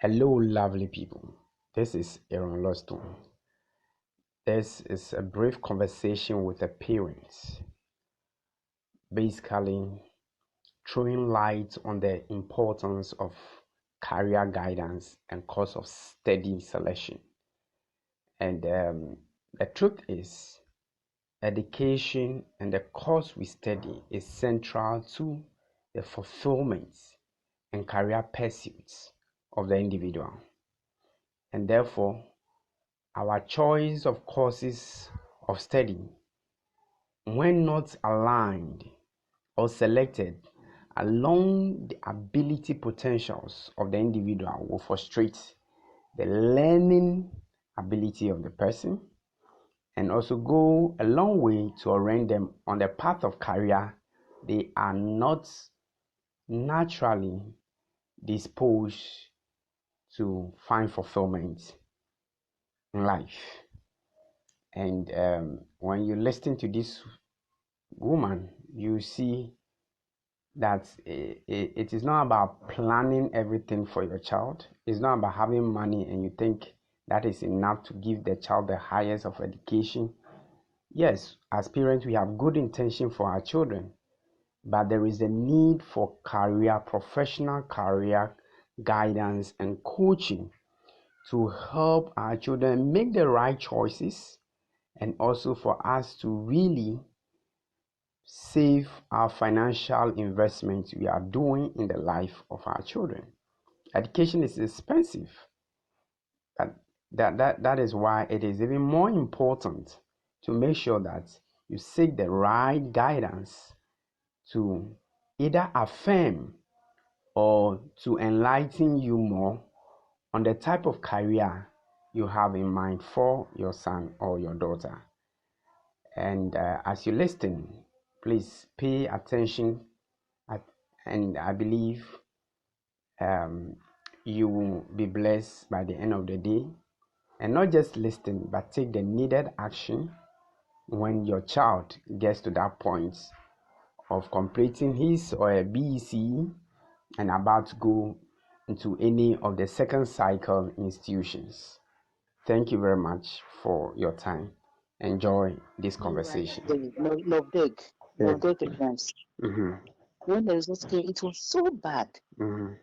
Hello, lovely people. This is Aaron Loston. This is a brief conversation with a parent, basically throwing light on the importance of career guidance and course of study selection. And the truth is, education and the course we study is central to the fulfillment and career pursuits of the individual. And therefore, our choice of courses of study, when not aligned or selected along the ability potentials of the individual, will frustrate the learning ability of the person and also go a long way to orient them on the path of career they are not naturally disposed to find fulfillment in life. And when you listen to this woman, you see that it is not about planning everything for your child. It's not about having money and you think that is enough to give the child the highest of education. Yes, as parents, we have good intention for our children, but there is a need for career, professional career guidance and coaching to help our children make the right choices and also for us to really save our financial investments we are doing in the life of our children. Education is expensive. That is why it is even more important to make sure that you seek the right guidance to either affirm or to enlighten you more on the type of career you have in mind for your son or your daughter. And as you listen, please pay attention, at, and I believe um, you will be blessed by the end of the day. And not just listen, but take the needed action when your child gets to that point of completing his or a BEC and about to go into any of the second cycle institutions. Thank you very much for your time. Enjoy this conversation. Yeah. Love exams. Mm-hmm. When the results came, it was so bad. Mm-hmm.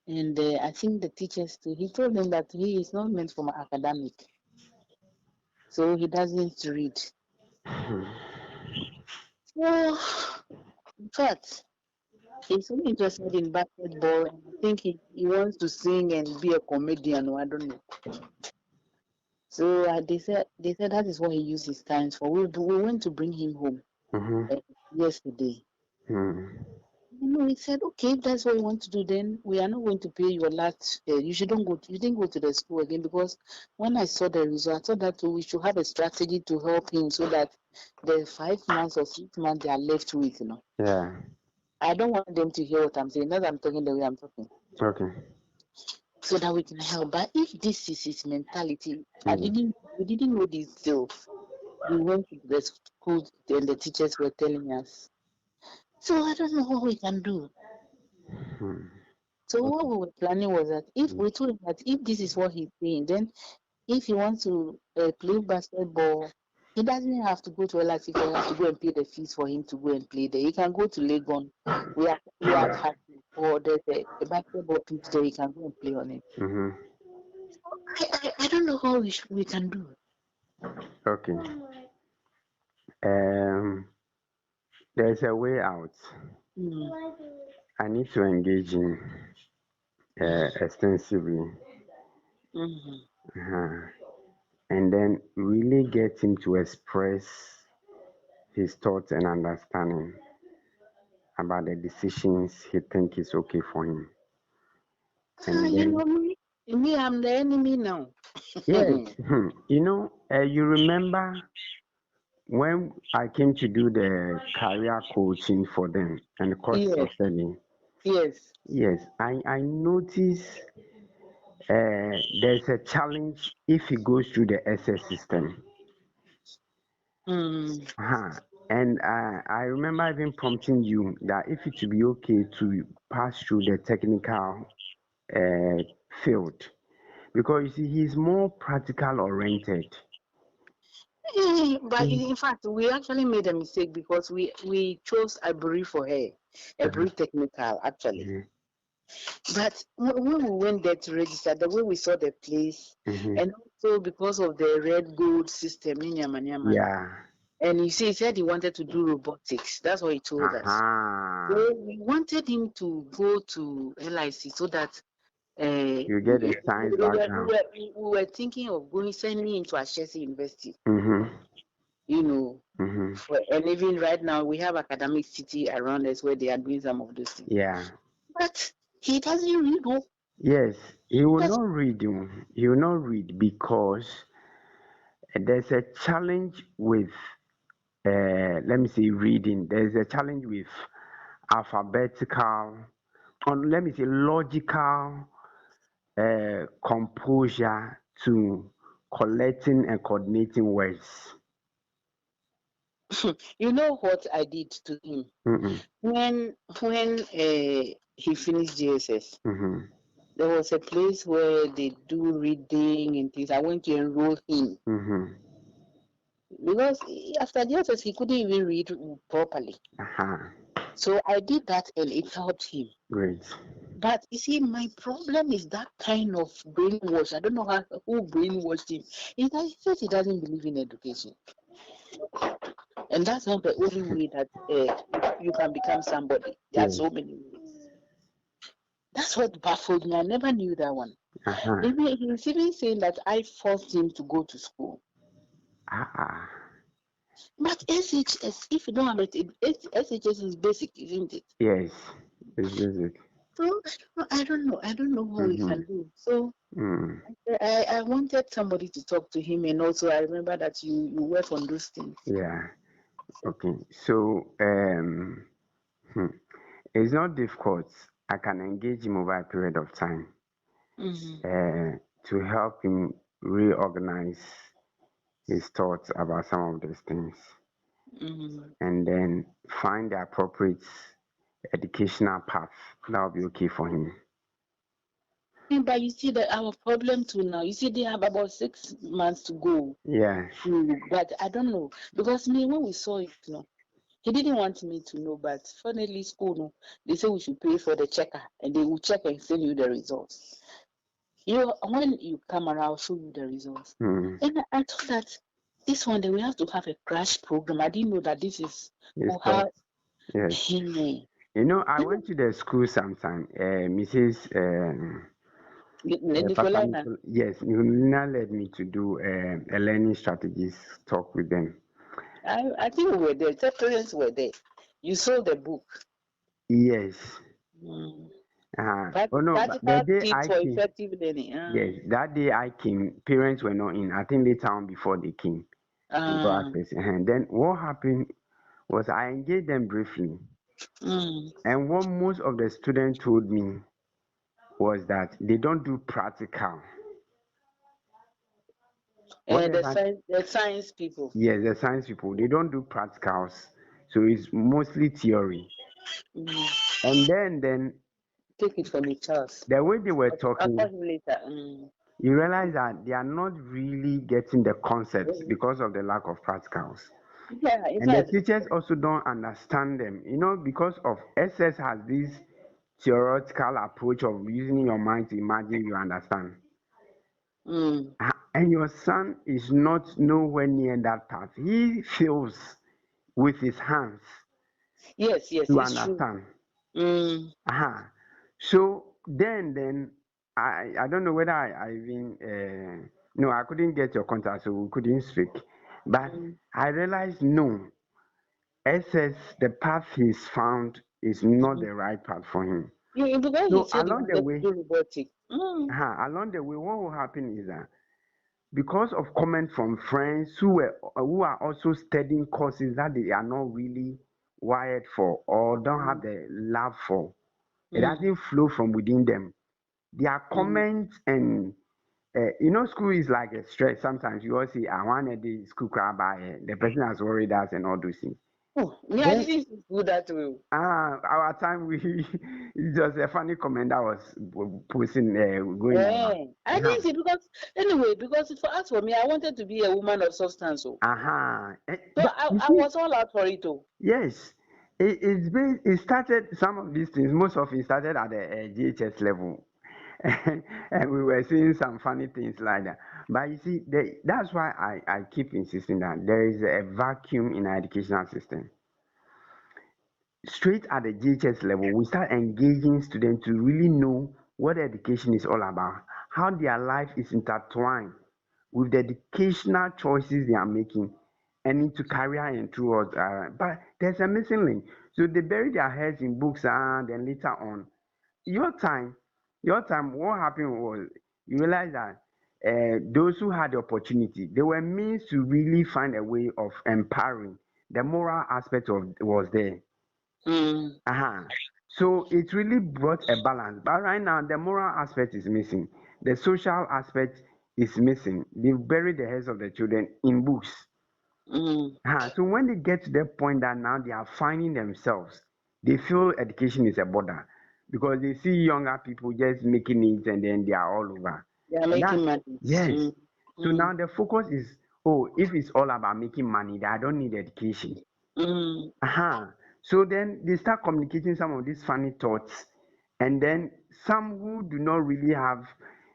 And I think the teachers too, he told them that he is not meant for my academic. So he doesn't read. So, in fact, he's so interested in basketball. And I think he wants to sing and be a comedian, or I don't know. So they said that is what he used his times for. We went to bring him home Mm-hmm. uh, yesterday. Mm-hmm. He said, okay, if that's what you want to do, then we are not going to pay your last. You shouldn't go. You didn't go to the school again because when I saw the result, I thought that we should have a strategy to help him so that the 5 months or 6 months they are left with. Yeah. I don't want them to hear what I'm saying. Not that I'm talking the way I'm talking, Okay. so that we can help. But if this is his mentality, Mm-hmm. we didn't know this till we went to the school and the teachers were telling us. So I don't know what we can do. So what Okay. we were planning was that if Mm-hmm. we told him that if this is what he's saying, then if he wants to play basketball, he doesn't have to go to LRT for us to go and pay the fees for him to go and play there. He can go to Legon. We have had or there's a basketball pitch there. He can go and play on it. Mm-hmm. I don't know how we can do. Okay. Um, there's a way out. Mm, I need to engage him extensively, mm, uh and then really get him to express his thoughts and understanding about the decisions he think is okay for him. And you then, know me, I'm the enemy now. yes, you remember when I came to do the career coaching for them and the courses of Yes, study. yes. Yes, I notice there's a challenge if he goes through the SS system. Mm, Uh-huh. And I remember even prompting you that if it would be okay to pass through the technical uh, field, because you see he's more practical oriented. But He, in fact, we actually made a mistake because we chose a brief for her, a uh-huh, brief technical actually. uh-huh, But when we went there to register, the way we saw the place, uh-huh. and also because of the red gold system, Yeah. and he said he wanted to do robotics. That's what he told us. Uh-huh. So we wanted him to go to LIC so that You get a science background. we were thinking of going sending him to Ashesi University, Mm-hmm. you know. Mm-hmm. And even right now, we have academic city around us where they are doing some of those things. Yeah. But he doesn't read. Oh, Yes, he will that's not read you. He will not read because there's a challenge with let me say reading. There's a challenge with alphabetical, on let me say logical composure to collecting and coordinating words. you know what I did to him Mm-mm. when he finished JSS. Mm-hmm. There was a place where they do reading and things. I went to enroll him Mm-hmm. because after JSS he couldn't even read properly. Uh-huh. So I did that and it helped him. Great. But you see, my problem is that kind of brainwash. I don't know who brainwashed him. He says he doesn't believe in education, and that's not the only way that you can become somebody. There are Yes. so many ways. That's what baffled me. I never knew that one. Uh-huh. He's even saying that I forced him to go to school. Uh-uh. But SHS, if you don't have it, SHS is basic, isn't it? Yes. It's basic. So I don't know what we Mm-hmm. can do. So Mm. I wanted somebody to talk to him, and also I remember that you work on those things. Yeah. Okay. So hmm, it's not difficult. I can engage him over a period of time Mm-hmm. to help him reorganize his thoughts about some of those things, Mm-hmm. and then find the appropriate educational path that will be okay for him. But you see that our problem too now. You see, they have about 6 months to go. Yeah. But I don't know because me when we saw it, no, he didn't want me to know. But finally, school, no, they say we should pay for the checker, and they will check and send you the results. When you come around, I'll show you the results. Mm. And I thought that this one, then we have to have a crash program. I didn't know that this is His how. thoughts. Yes. You know, I went to the school sometime. Mrs. Pastor Nicolina, Nicole, yes, Nicolina led me to do a learning strategies talk with them. I think we were there. The parents were there. You saw the book. Yes. Mm. Oh no, but the Practical day tips I for came, effective learning. yes, that day I came, parents were not in. I think later on before they came, they got Uh, access. And then what happened was I engaged them briefly, mm. and what most of the students told me was that they don't do practical. What And the science? the science people. Yes, the science people they don't do practicals, so it's mostly theory. Mm. And then Take it from a Charles. the way they were I'll call talking, him later. Mm. you realize that they are not really getting the concepts because of the lack of practicals. Yeah, in And the fact, teachers also don't understand them, because of SS has this theoretical approach of using your mind to imagine you understand. mm. And your son is not nowhere near that part. He feels with his hands Yes, to it's true. understand. Mm. Uh-huh. So then I don't know whether I even no, I couldn't get your contact, so we couldn't speak. But Mm. I realized no, SS the path he's found is not Mm. the right path for him. Yeah, because he So said he wanted to do robotic. Mm. along the way, what will happen is that because of comments from friends who are also studying courses that they are not really wired for or don't have Mm. the love for, it Mm. doesn't flow from within them. Their Mm. comments and school is like a stress. Sometimes you all see, I want the school crowd by the person has worried us and all those things. Oh, me, I Then didn't do that way. our time we it was a funny comment that was posting going around. I Uh-huh. didn't see because anyway, because for me, I wanted to be a woman of substance. So, Uh-huh. so But you I see, was all out for it. Oh. yes, it started some of these things. Most of it started at the GHS level, and we were seeing some funny things like that. But you see, that's why I keep insisting that there is a vacuum in our educational system. Straight at the GHS level, we start engaging students to really know what education is all about, how their life is intertwined with the educational choices they are making and into career and towards. But there's a missing link. So they bury their heads in books and then later on, your time, your time, what happened was you realize that those who had the opportunity, they were means to really find a way of empowering. The moral aspect of was there. Mm, Uh-huh. So it really brought a balance. But right now, the moral aspect is missing. The social aspect is missing. They've buried the heads of the children in books. mm. So when they get to the point that now they are finding themselves, they feel education is a border because they see younger people just making it and then they are all over. They are And that, making money. yes. Mm, So mm, now the focus is, oh, if it's all about making money, then I don't need education. mm. So then they start communicating some of these funny thoughts, and then some who do not really have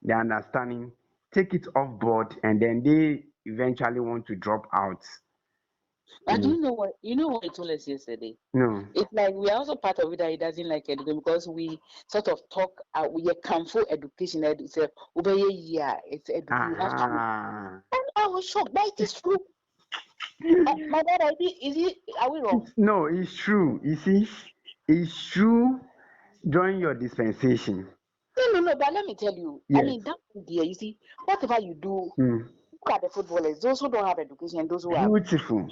the understanding take it off board, and then they eventually want to drop out. You But know, you know what? You know what he told us yesterday. no, It's like we are also part of it that he doesn't like education because we sort of talk. We are for education. It's a yeah, it's education. You have to do. aha. And I was shocked. But it is true. My dad, is it? Are we wrong? No, it's true. You see, it's true during your dispensation. No, no, no. But let me tell you. I Yes. mean, that idea. You see, whatever you do, Mm. look at the footballers. Those who don't have education and those who have. Beautiful.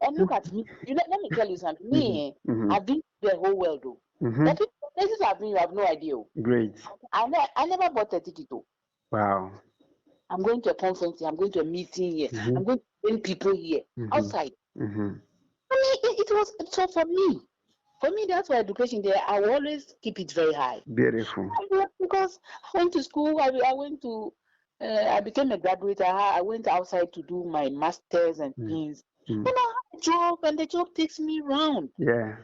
And look at me. Let me tell you something. Mm-hmm. Me, Mm-hmm. I've been to the whole world though. The Mm-hmm. people, places I've been, you have no idea. Oh. Great. I never bought a ticket. Oh. Wow. I'm going to a conference here. I'm going to a meeting here. Mm-hmm. I'm going to bring people here Mm-hmm. outside. Mm-hmm. I mean, it was so for me. For me, that's why education there. I will always keep it very high. Beautiful. Because I went to school. I went to. I became a graduate. I went outside to do my masters and Mm. things. Mm. And I have a job, and the job takes me round. Yeah.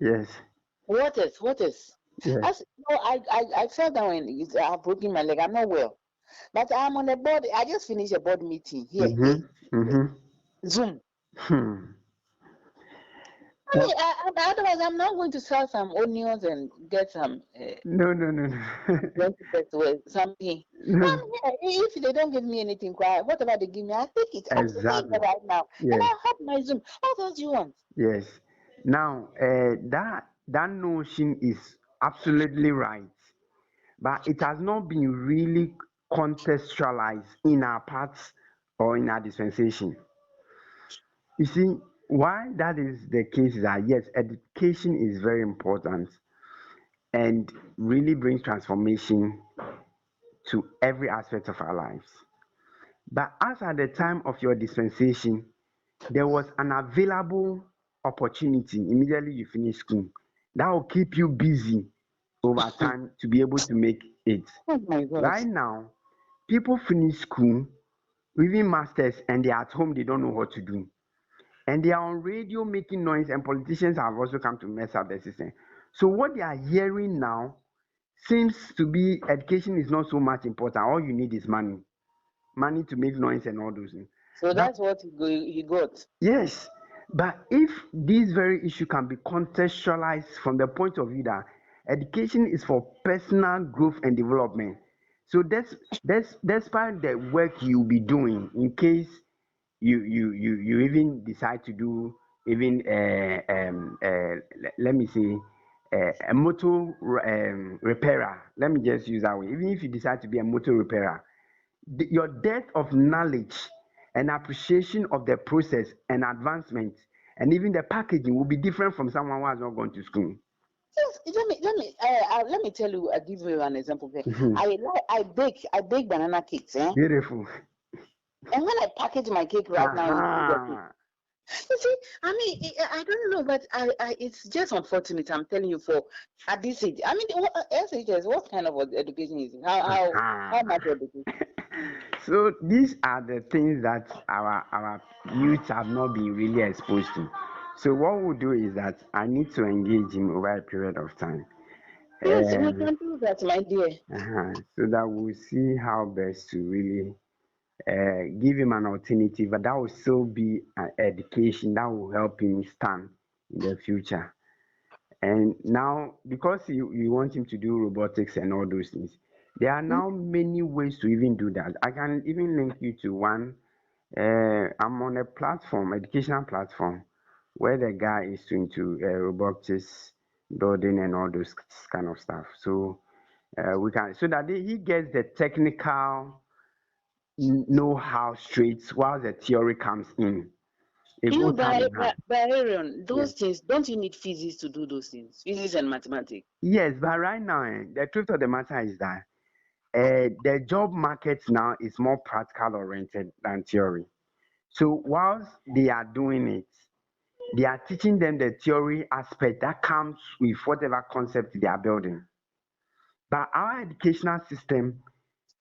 Yes. What is? What is? Yes. No, I fell down and I've broken my leg. I'm not well. But I'm on a board. I just finished a board meeting here, here, Mm-hmm. here. Mm-hmm. Zoom. Hmm. I mean, otherwise, I'm not going to sell some onions and get some No, no, no, no. 20 pesos something. No. I'm here. If they don't give me anything, whatever they give me, I take it. I'm sitting Exactly. here right now, and Yes. I have my Zoom. What else do you want? Yes. Now, that notion is absolutely right, but it has not been really contextualized in our parts or in our dispensation. You see, why that is the case is that yes, education is very important and really brings transformation to every aspect of our lives. But as at the time of your dispensation, there was an available opportunity immediately you finish school that will keep you busy over time to be able to make it. Oh my God. Right now, people finish school, even masters, and they're at home, they don't know what to do. And they are on radio making noise, and politicians have also come to mess up the system. So, what they are hearing now seems to be education is not so much important. All you need is money, money to make noise and all those things. So But that's what he got. yes, but if this very issue can be contextualized from the point of view that education is for personal growth and development, so despite the work you'll be doing, in case you even decide to do even let me say a motor repairer. Let me just use that way. Even if you decide to be a motor repairer, your depth of knowledge and appreciation of the process and advancement and even the packaging will be different from someone who has not gone to school. Yes, let me tell you. I give you an example. There. Mhm. I bake banana cakes. Eh? Beautiful. And when I package my cake right now in the Aha. You see, I mean, I don't know, but it's just unfortunate. I'm telling you, for at this age. I mean, SHS, what kind of education is it? How Ah. much education? So these are the things that our youth have not been really exposed to. So what we'll do is that I need to engage him over a period of time. Yes, we Um, can do that, my dear. so that we'll see how best to really give him an alternative, but that will still be an education that will help him stand in the future. And now, because you want him to do robotics and all those things, there are Hmm? now many ways to even do that. I can even link you to one. I'm on a platform, educational platform, where the guy is into robotics building and all those kind of stuff. So we can, so that he gets the technical know-how straight while the theory comes in. It You know, goes hand in hand. by Arion, Yes. those things, don't you need physics to do those things? Physics and mathematics. Yes, but right now, the truth of the matter is that the job market now is more practical oriented than theory. So whilst they are doing it, they are teaching them the theory aspect that comes with whatever concept they are building. But our educational system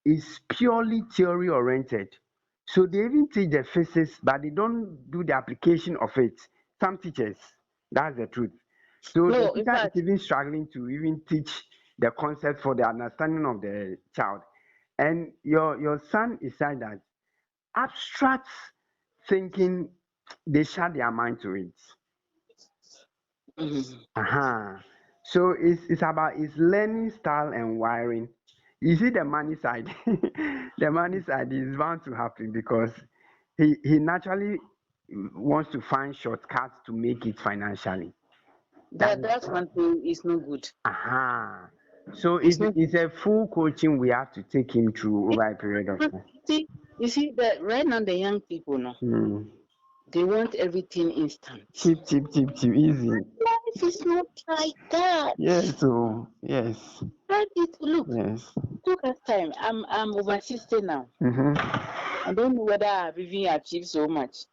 is purely theory oriented. So they even teach the physics, but they don't do the application of it. Some teachers, that's the truth. So the No, in teacher is fact, even struggling to even teach the concept for the understanding of the child. And your son is like that. Abstract thinking, they shut their mind to it. mhm, Uh-huh. So it's about his learning style and wiring. You see the money side. The money side is bound to happen because he naturally wants to find shortcuts to make it financially. That that one thing is no good. uh-huh. So It's no it's good. a full coaching we have to take him through over a period of time. You see that right now the young people now, Hmm. they want everything instant. Cheap, cheap, cheap, cheap, easy. Life is not like that. Yes, oh yes, Right? Look, yes. it took us time. I'm over 60 now. Mm-hmm. I don't know whether I've even achieved so much.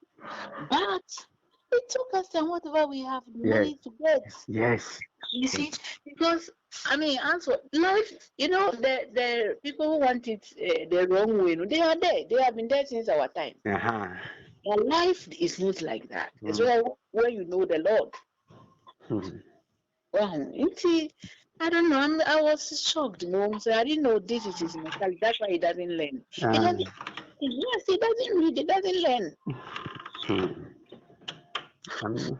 But it took us time, whatever we have Yes, managed to get. yes. You see, because I mean, as for life, the people who want it the wrong way, they are there. They have been there since our time. Uh-huh. But life is not like that. It's Mm. where you know the Lord. Hmm. Well, you see, I don't know. I was shocked, So I didn't know this is his mentality. That's why he doesn't learn. He Uh, doesn't. Yes, he doesn't read. He doesn't learn. hmm. I'm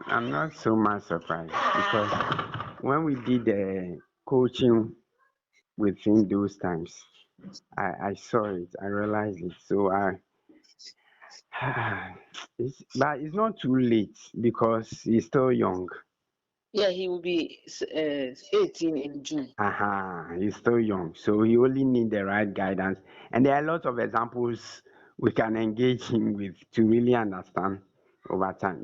I'm not so much surprised because when we did the coaching within those times, I saw it, I realized it. So but it's not too late because he's still young. Yeah, he will be 18 in June. He's still young, so he only need the right guidance. And there are lots of examples we can engage him with to really understand over time.